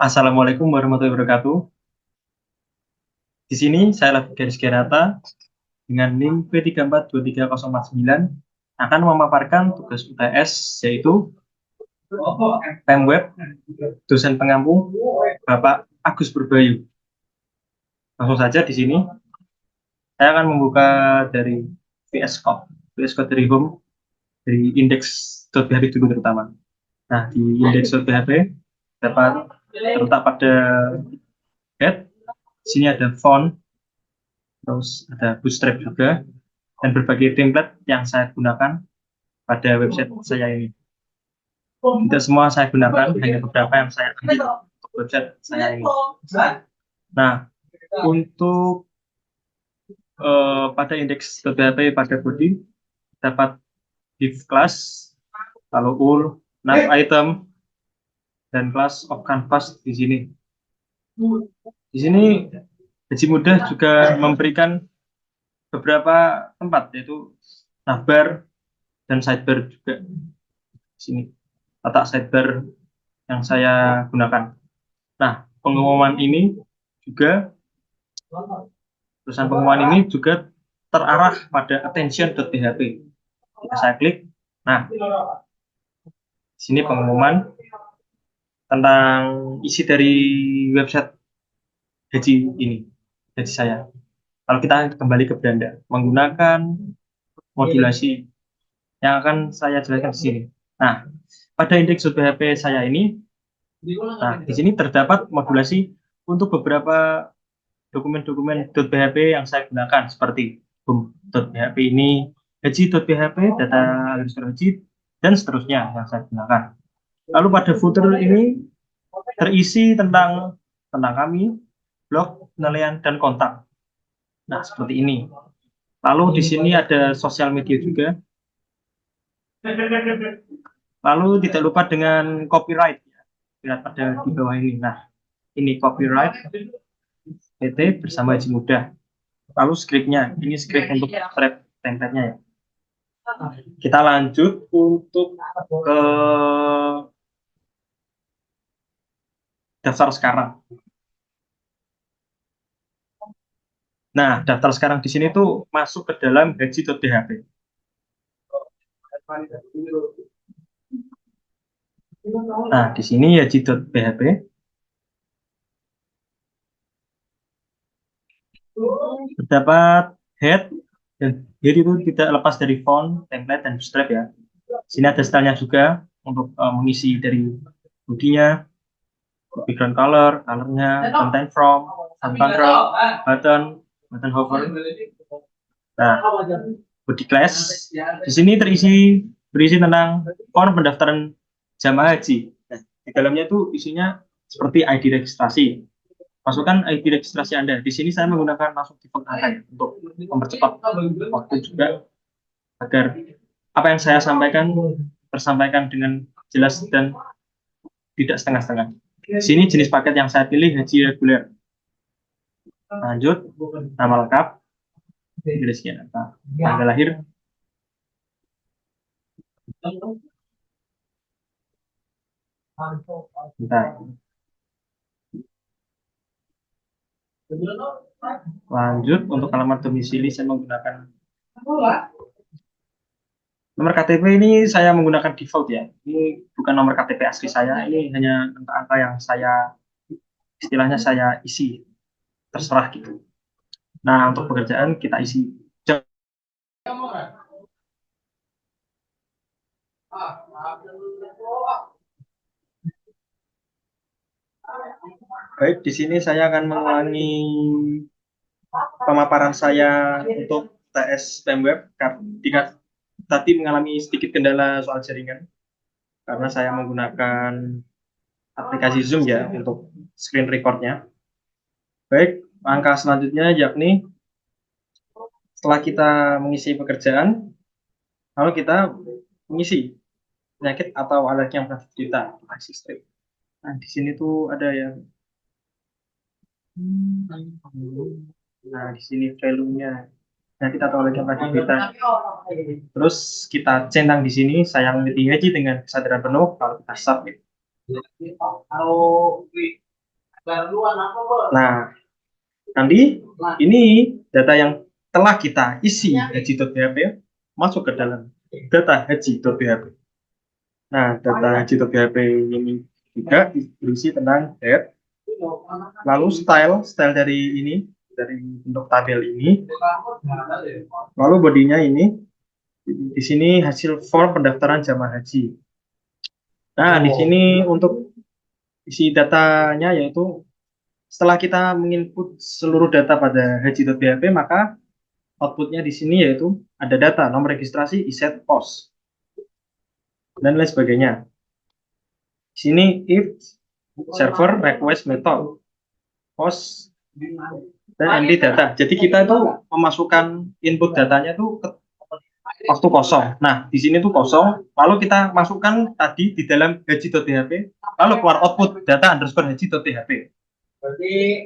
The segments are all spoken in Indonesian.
Assalamualaikum warahmatullahi wabarakatuh. Di sini saya Latif Garis Gerata dengan NIM P34230449 akan memaparkan tugas UTS yaitu Pemweb dosen pengampu Bapak Agus Purbayu. Langsung saja di sini saya akan membuka dari VS Code dari home dari index.php dulu terutama. Nah, di index.php dapat terletak pada head. Di sini ada font, terus ada bootstrap juga, dan berbagai template yang saya gunakan pada website saya ini. Tidak semua saya gunakan, hanya beberapa yang saya ambil untuk website saya ini. Nah, untuk pada index.php pada body dapat div class, lalu ul, nav item, dan class of canvas di sini. Di sini Haji Mudah juga memberikan beberapa tempat, yaitu navbar dan sidebar juga. Di sini letak sidebar yang saya gunakan. Nah, pengumuman ini juga, tulisan pengumuman ini juga terarah pada attention.php. Jika saya klik, nah, di sini pengumuman tentang isi dari website Haji ini, Haji saya. Kalau kita kembali ke Belanda, menggunakan modulasi yang akan saya jelaskan di sini. Nah, pada indeks.php saya ini, nah, di sini terdapat modulasi untuk beberapa dokumen-dokumen .php yang saya gunakan seperti boom.php ini, haji.php, data underscore haji, dan seterusnya yang saya gunakan. Lalu pada footer ini terisi tentang kami, blog, penilaian, dan kontak. Nah, seperti ini. Lalu di sini ada sosial media juga. Lalu tidak lupa dengan copyright. Lihat pada di bawah ini. Nah, ini copyright PT bersama Haji Mudah. Lalu scriptnya, ini script untuk template-nya ya. Kita lanjut untuk ke daftar sekarang. Nah, daftar sekarang di sini tuh masuk ke dalam haji.php. Nah, di sini haji.php. Terdapat head, dan head itu tidak lepas dari font, template, dan bootstrap ya. Di sini ada stylenya juga untuk mengisi dari bodinya, background color, colornya, content from, control, button hover. Nah, body class di sini berisi tentang form pendaftaran jamaah haji. Nah, di dalamnya itu isinya seperti ID registrasi. Masukkan ID registrasi Anda. Di sini saya menggunakan langsung default angka ya, untuk mempercepat waktu juga agar apa yang saya sampaikan tersampaikan dengan jelas dan tidak setengah-setengah. Di sini jenis paket yang saya pilih haji reguler. Lanjut, nama lengkap, tanggal lahir, bentar. Lanjut, untuk alamat domisili saya menggunakan nomor KTP ini saya menggunakan default ya. Ini bukan nomor KTP asli saya, ini hanya angka-angka yang istilahnya saya isi, terserah gitu. Nah, untuk pekerjaan kita isi. Baik, di sini saya akan mengulangi pemaparan saya untuk TS Pemweb karena tadi mengalami sedikit kendala soal jaringan karena saya menggunakan aplikasi Zoom ya untuk screen recordnya. Baik, langkah selanjutnya yakni setelah kita mengisi pekerjaan, lalu kita mengisi penyakit atau alergi yang pernah kita kasih strip. Nah, di sini tuh ada yang Nah, di sini value-nya. Nah, kita tambahkan lagi beta. Terus kita centang di sini, saya memiliki haji dengan kesadaran penuh kalau kita submit. Nah, nanti ini data yang telah kita isi haji.php masuk ke dalam data haji.php. Nah, data haji.php ini juga berisi tentang head, lalu style dari ini, dari bentuk tabel ini, lalu bodinya ini, di sini hasil form pendaftaran jamaah haji. Nah, di sini untuk isi datanya yaitu setelah kita menginput seluruh data pada haji.php, maka outputnya di sini yaitu ada data, nomor registrasi, iset, pos, dan lain sebagainya. Di sini if server request method, pos, dan MD data. Jadi kita itu memasukkan input datanya itu ke waktu kosong. Nah, di sini tuh kosong, lalu kita masukkan tadi di dalam haji.php, lalu keluar output data underscore haji.php.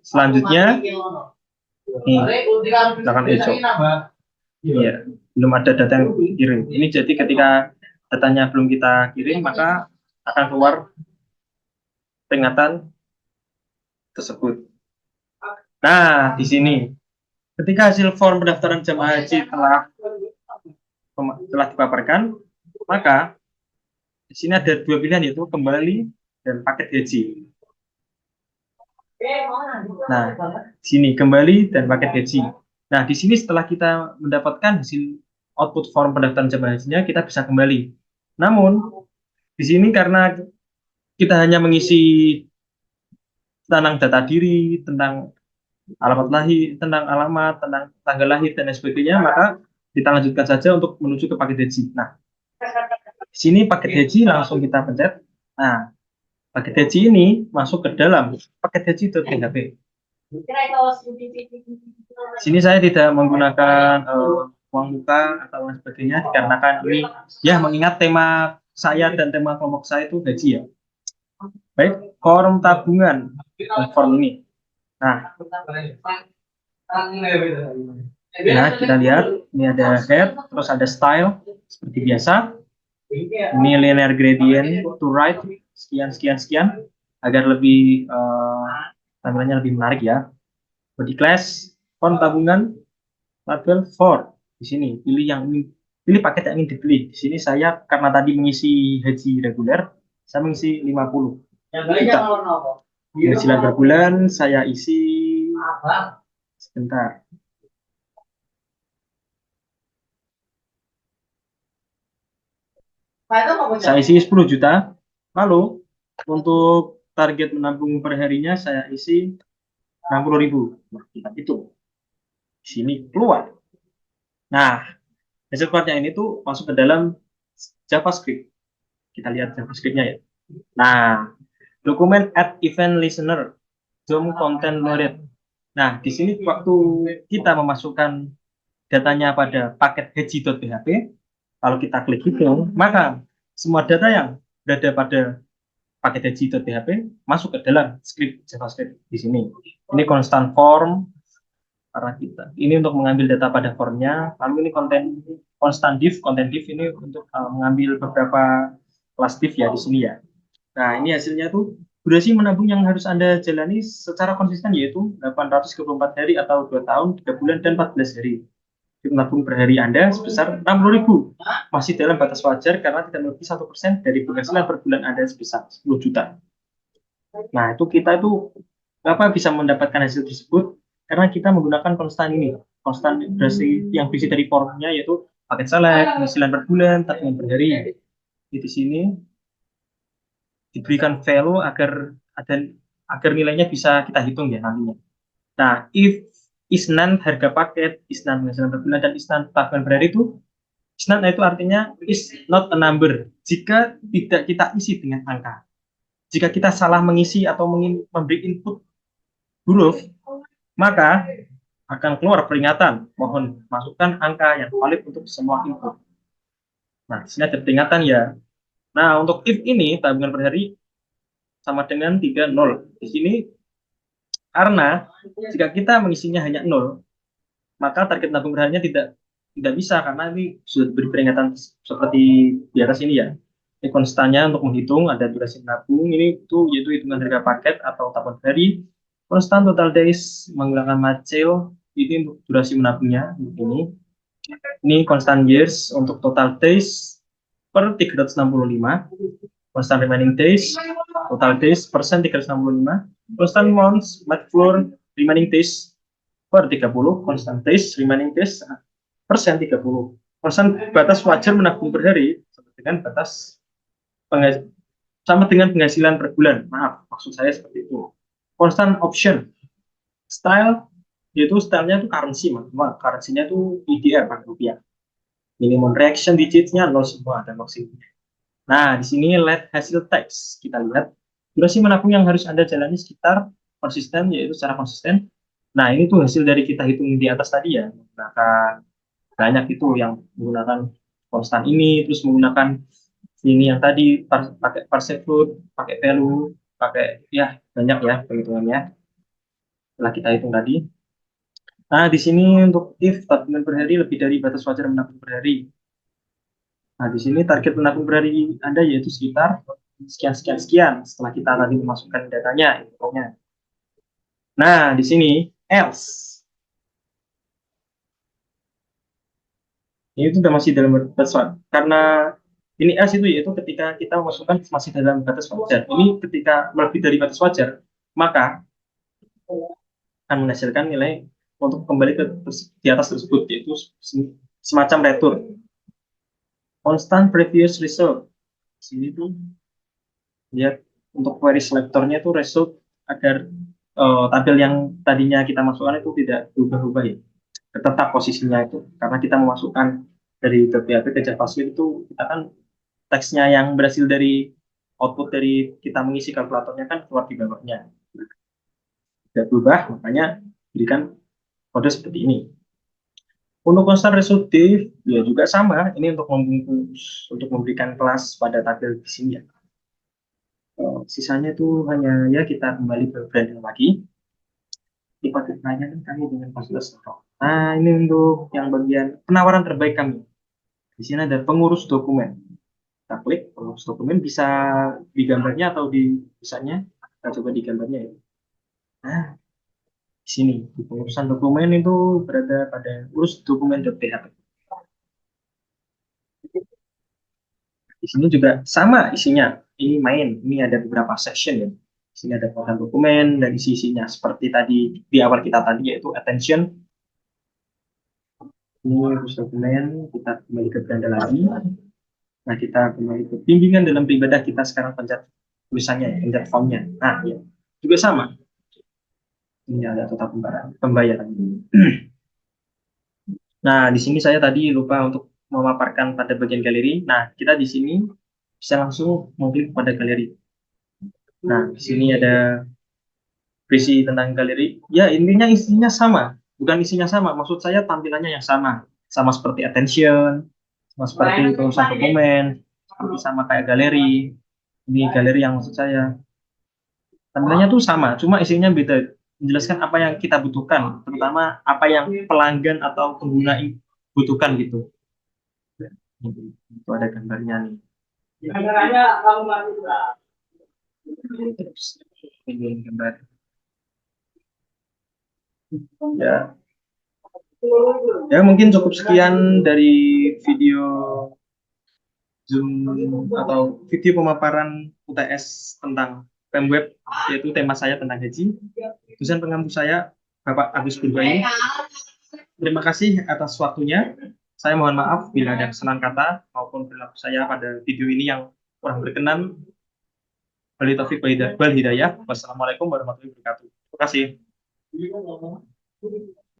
Selanjutnya, nih, misalkan hijau. Iya, belum ada data yang dikirim. Ini jadi ketika datanya belum kita kirim, maka akan keluar peringatan tersebut. Nah, di sini, ketika hasil form pendaftaran jamaah haji telah dipaparkan, maka di sini ada dua pilihan, yaitu kembali dan paket haji. Nah, di sini kembali dan paket haji. Nah, di sini setelah kita mendapatkan hasil output form pendaftaran jamaah hajinya, kita bisa kembali. Namun, di sini karena kita hanya mengisi tentang data diri, tentang alamat lahir, tentang alamat, tentang tanggal lahir, dan lain sebagainya, maka kita lanjutkan saja untuk menuju ke paket haji. Nah, di sini paket haji langsung kita pencet. Nah, paket haji ini masuk ke dalam paket haji.php. Sini saya tidak menggunakan uang muka atau lain sebagainya dikarenakan ini ya mengingat tema saya dan tema kelompok saya itu gaji ya. Baik, form tabungan form ini. Nah, kita lihat ini ada head, terus ada style seperti biasa. Ini linear gradient to right sekian sekian sekian agar lebih tampilannya lebih menarik ya. Body class, form tabungan, label for. Di sini pilih yang ini, pilih paket yang ingin dipilih. Di sini saya karena tadi mengisi haji reguler, saya mengisi 50 juta. Penghasilan per bulan saya isi sebentar. Saya isi 10 juta. Lalu untuk target menabung per harinya saya isi 60.000. Nah, kita hitung. Di sini keluar. Nah, hasil keluarnya ini tuh masuk ke dalam JavaScript. Kita lihat JavaScript-nya ya. Nah, dokumen add event listener, DOM content loaded. Nah, di sini waktu kita memasukkan datanya pada paket haji.php, kalau kita klik hitung, maka semua data yang berada pada paket haji.php masuk ke dalam script JavaScript di sini. Ini constant form karena kita ini untuk mengambil data pada formnya, lalu ini constant div, content div ini untuk mengambil beberapa kelas div ya di sini ya. Nah, ini hasilnya tuh durasi menabung yang harus Anda jalani secara konsisten yaitu 824 hari atau 2 tahun, 3 bulan, dan 14 hari. Menabung per hari Anda sebesar 60.000. Masih dalam batas wajar karena tidak melebihi 1% dari penghasilan per bulan Anda sebesar 10 juta. Nah, itu kita itu apa bisa mendapatkan hasil tersebut karena kita menggunakan konstan ini, konstan durasi yang berisi dari formnya yaitu paket select, penghasilan per bulan, tabungan per hari. Di sini diberikan value agar nilainya bisa kita hitung ya nantinya. Nah, if isnan harga paket, isnan penghasilan per bulan, dan isnan tabungan per hari itu isnan itu artinya is not a number jika tidak kita isi dengan angka. Jika kita salah mengisi atau memberi input huruf, maka akan keluar peringatan. Mohon masukkan angka yang valid untuk semua input. Nah, di sini ada peringatan ya. Nah, untuk if ini tabungan per hari sama dengan 30. Di sini karena jika kita mengisinya hanya 0, maka target menabung per harinya tidak bisa karena ini sudah diberi peringatan seperti di atas ini ya. Ini konstannya untuk menghitung ada durasi menabung ini itu yaitu hitungan harga paket atau tabungan hari. Konstan total days menggunakan Macel ini untuk durasi menabungnya ini. Ini konstan years untuk total days per 365. Konstan remaining days total days persen 365. Konstan months math floor remaining days per 30. Konstan days remaining days persen 30. Konstan batas wajar menabung per hari sama dengan batas sama dengan penghasilan per bulan. Maaf, maksud saya seperti itu. Konstan option style yaitu stylenya itu currency, currency-nya itu IDR, rupiah. Minimum reaction digitnya 0 semua dan maksimumnya. Nah, di sini let hasil teks. Kita lihat durasi menabung yang harus Anda jalani sekitar konsisten, yaitu secara konsisten. Nah, ini tuh hasil dari kita hitung di atas tadi ya. Menggunakan banyak itu yang menggunakan konstan ini, terus menggunakan ini yang tadi pakai parsec float, pakai value, pakai ya banyak ya perhitungannya. Setelah kita hitung tadi. Nah, di sini untuk if tabungan per hari lebih dari batas wajar menabung per hari. Nah, di sini target menabung per hari Anda yaitu sekitar sekian sekian sekian setelah kita tadi memasukkan datanya infonya. Nah, di sini else ini itu sudah masih dalam batas wajar karena ini else itu yaitu ketika kita memasukkan masih dalam batas wajar. Ini ketika lebih dari batas wajar maka akan menghasilkan nilai untuk kembali ke di atas tersebut yaitu semacam return constant previous result. Sini tuh lihat untuk query selectornya itu result agar tabel yang tadinya kita masukkan itu tidak berubah-ubah ya, tetap posisinya itu karena kita memasukkan dari PHP ke JavaScript itu kita kan teksnya yang berhasil dari output dari kita mengisi kalkulatornya kan keluar di bawahnya tidak berubah, makanya berikan kode seperti ini. Untuk konstan resolutif ya juga sama, ini untuk membungkus untuk memberikan kelas pada tabel di sini ya. Sisanya itu hanya ya kita kembali ke branding lagi. Di paket nanya kan kami dengan fasilitas stok. Nah, ini untuk yang bagian penawaran terbaik kami. Di sini ada pengurus dokumen. Kita klik pengurus dokumen, bisa di gambarnya atau di tulisannya. Kita coba di gambarnya ya. Nah, di sini di pengurusan dokumen itu berada pada urus dokumen.php. Di sini juga sama isinya. Ini main, ini ada beberapa section ya. Di sini ada program dokumen dan isi-isinya seperti tadi di awal kita tadi yaitu attention. Ini urus dokumen, kita kembali ke beranda lagi. Nah, kita kembali ke bimbingan dalam beribadah, kita sekarang pencet tulisannya ya, pencet formnya. Nah, ya. Juga sama. Ini ada total pembayaran. Nah, di sini saya tadi lupa untuk memaparkan pada bagian galeri. Nah, kita di sini bisa langsung mengklik pada galeri. Nah, di sini ada berisi tentang galeri. Ya, intinya isinya sama. Bukan isinya sama, maksud saya tampilannya yang sama. Sama seperti attention, sama seperti pengurusan dokumen, seperti sama kayak galeri. Ini galeri yang maksud saya. Tampilannya tuh sama, cuma isinya beda. Menjelaskan apa yang kita butuhkan, terutama apa yang pelanggan atau pengguna butuhkan gitu. Itu ada gambarnya nih. Terus ini gambar. Ya, ya mungkin cukup sekian dari video Zoom atau video pemaparan UTS tentang PemWeb, yaitu tema saya tentang haji. Dosen pengampu saya, Bapak Agus Purbaini. Terima kasih atas waktunya. Saya mohon maaf bila ada kesalahan kata maupun perilaku saya pada video ini yang kurang berkenan. Wali taufik wal hidayah. Wassalamualaikum warahmatullahi wabarakatuh. Terima kasih.